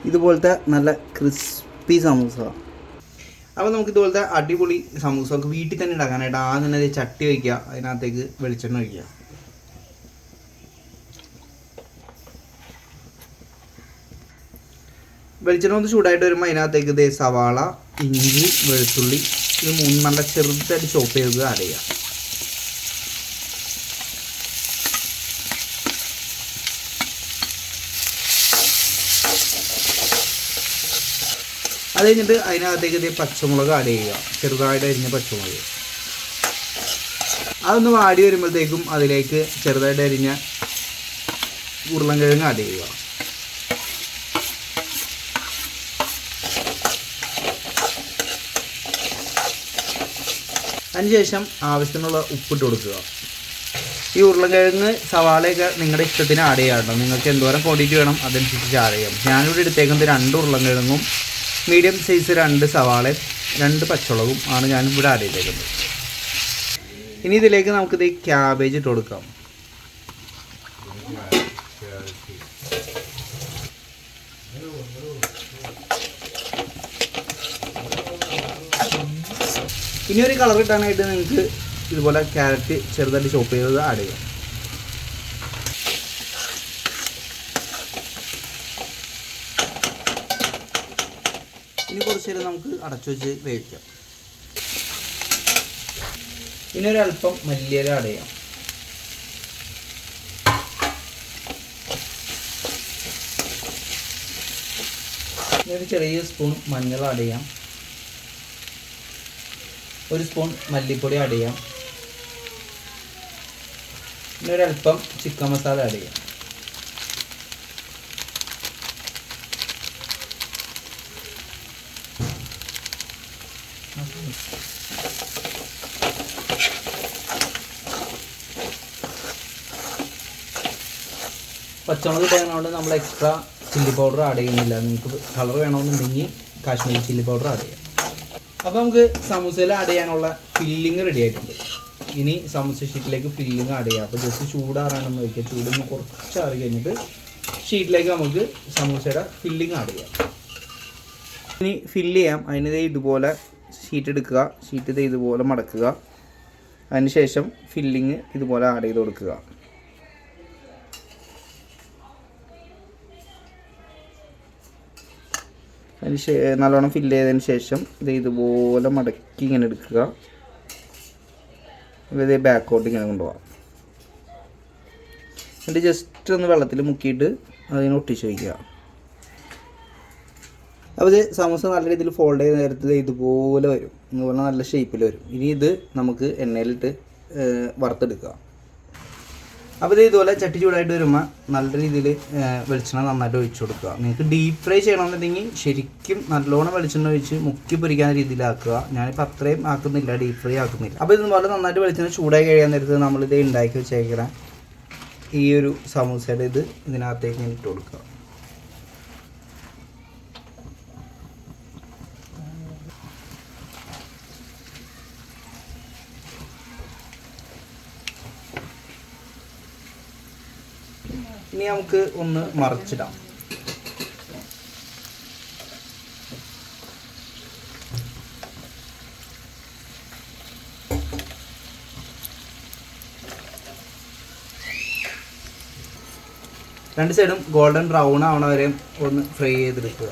ഇതുപോലത്തെ നല്ല ക്രിസ്പി സമൂസ. അപ്പോൾ നമുക്ക് ഇതുപോലത്തെ അടിപൊളി സമൂസ നമുക്ക് വീട്ടിൽ തന്നെ ഉണ്ടാക്കാനായിട്ട് ആദ്യം തന്നെ ചട്ടി വയ്ക്കുക, അതിനകത്തേക്ക് വെളിച്ചെണ്ണ ഒഴിക്കുക. വെളിച്ചെണ്ണ ഒന്ന് ചൂടായിട്ട് വരുമ്പോൾ അതിനകത്തേക്ക് സവാള, ഇഞ്ചി, വെളുത്തുള്ളി ഇത് മൂന്നും നല്ല ചെറുതായിട്ട് ചോപ്പ് ചെയ്ത് ആഡ് ചെയ്യുക. അത് കഴിഞ്ഞിട്ട് അതിനകത്തേക്ക് പച്ചമുളക് ആഡ് ചെയ്യുക, ചെറുതായിട്ട് അരിഞ്ഞ പച്ചമുളക്. അതൊന്ന് വാടി വരുമ്പോഴത്തേക്കും അതിലേക്ക് ചെറുതായിട്ട് അരിഞ്ഞ ഉരുളൻകിഴങ്ങ് ആഡ് ചെയ്യുക. അതിനുശേഷം ആവശ്യത്തിനുള്ള ഉപ്പിട്ട് കൊടുക്കുക. ഈ ഉരുളൻകിഴങ്ങ് സവാളയൊക്കെ നിങ്ങളുടെ ഇഷ്ടത്തിന് ആഡ് ചെയ്യാം കേട്ടോ. നിങ്ങൾക്ക് എന്തോരം ക്വാണ്ടിറ്റി വേണം അതനുസരിച്ച് ആഡ് ചെയ്യാം. ഞാനിവിടെ എടുത്തേക്കുന്നത് 2 ഉരുളൻകിഴങ്ങും മീഡിയം സൈസ് 2 സവാളയും 2 പച്ചമുളകും ആണ് ഞാനിവിടെ ആഡ് ചെയ്തേക്കുന്നത്. ഇനി ഇതിലേക്ക് നമുക്കിത് ക്യാബേജ് ഇട്ട് കൊടുക്കാം. ഇനി ഒരു കളർ കിട്ടാനായിട്ട് നിങ്ങൾക്ക് ഇതുപോലെ ക്യാരറ്റ് ചെറുതായിട്ട് ചോപ്പ് ചെയ്തത് ആഡ് ചെയ്യാം. ഇനി കുറച്ച് നേരം നമുക്ക് അടച്ചു വെച്ച് വേവിക്കാം. ഇനി ഒരല്പം മല്ലിയില ആഡ് ചെയ്യാം. ഇനി ഒരു ചെറിയ സ്പൂൺ മഞ്ഞൾ ആഡ് ചെയ്യാം. 1 സ്പൂൺ മല്ലിപ്പൊടി ആഡ് ചെയ്യാം. പിന്നെ ഒരല്പം ചിക്കൻ മസാല ആഡ് ചെയ്യാം. പച്ചമുളക് ഇടുന്നതുകൊണ്ട് നമ്മൾ എക്സ്ട്രാ ചില്ലി പൗഡർ ആഡ് ചെയ്യുന്നില്ല. നിങ്ങൾക്ക് കളർ വേണമെന്നുണ്ടെങ്കിൽ കാശ്മീരി ചില്ലി പൗഡർ ആഡ് ചെയ്യാം. അപ്പോൾ നമുക്ക് സമൂസയിൽ ആഡ് ചെയ്യാനുള്ള ഫില്ലിങ് റെഡി ആയിട്ടുണ്ട്. ഇനി സമൂസ ഷീറ്റിലേക്ക് ഫില്ലിങ് ആഡ് ചെയ്യാം. അപ്പോൾ ജസ്റ്റ് ചൂടാറാണെന്ന് വയ്ക്കുക. ചൂടൊന്ന് കുറച്ച് ആറി കഴിഞ്ഞിട്ട് ഷീറ്റിലേക്ക് നമുക്ക് സമൂസയുടെ ഫില്ലിങ് ആഡ് ചെയ്യാം. ഇനി ഫില്ല് ചെയ്യാം. അതിന് ഇതുപോലെ ഷീറ്റ് എടുക്കുക, ഷീറ്റ് ഇതുപോലെ മടക്കുക. അതിനുശേഷം ഫില്ലിങ് ഇതുപോലെ ആഡ് ചെയ്ത് കൊടുക്കുക. നല്ലോണം ഫില്ല് ചെയ്തതിന് ശേഷം ഇതുപോലെ മടക്കി ഇങ്ങനെ എടുക്കുക. ഇത് ബാക്കോട്ട് ഇങ്ങനെ കൊണ്ടുപോകാം. എന്നിട്ട് ജസ്റ്റ് ഒന്ന് വെള്ളത്തിൽ മുക്കിയിട്ട് അതിനെ ഒട്ടിച്ച് വയ്ക്കുക. അപ്പോൾ ഇത് സമൂസ നല്ല രീതിയിൽ ഫോൾഡ് ചെയ്ത് നേരത്തെ ഇതുപോലെ വരും. ഇതുപോലെ നല്ല ഷേപ്പിൽ വരും. ഇനി ഇത് നമുക്ക് എണ്ണയിലിട്ട് വറുത്തെടുക്കുക. അപ്പോൾ ഇത് ഇതുപോലെ ചട്ടി ചൂടായിട്ട് വരുമ്പോൾ നല്ല രീതിയിൽ വെളിച്ചെണ്ണ നന്നായിട്ട് ഒഴിച്ചു കൊടുക്കുക. നിങ്ങൾക്ക് ഡീപ്പ് ഫ്രൈ ചെയ്യണമെന്നുണ്ടെങ്കിൽ ശരിക്കും നല്ലോണം വെളിച്ചെണ്ണ ഒഴിച്ച് മുക്കി പൊരിക്കാൻ രീതിയിലാക്കുക. ഞാനിപ്പോൾ അത്രയും ആക്കുന്നില്ല, ഡീപ്പ് ഫ്രൈ ആക്കുന്നില്ല. അപ്പോൾ ഇതുപോലെ നന്നായിട്ട് വെളിച്ചെണ്ണ ചൂടായി കഴിയാൻ നേരത്ത് നമ്മളിത് ഉണ്ടാക്കി വെച്ചേക്കണ ഈ ഒരു സമൂസയുടെ ഇതിനകത്തേക്ക് ഇട്ട് കൊടുക്കുക. ഇനി നമുക്ക് ഒന്ന് മറിച്ചിടാം. രണ്ട് സൈഡും ഗോൾഡൻ ബ്രൗൺ ആവണ വരെ ഒന്ന് ഫ്രൈ ചെയ്തെടുക്കുക.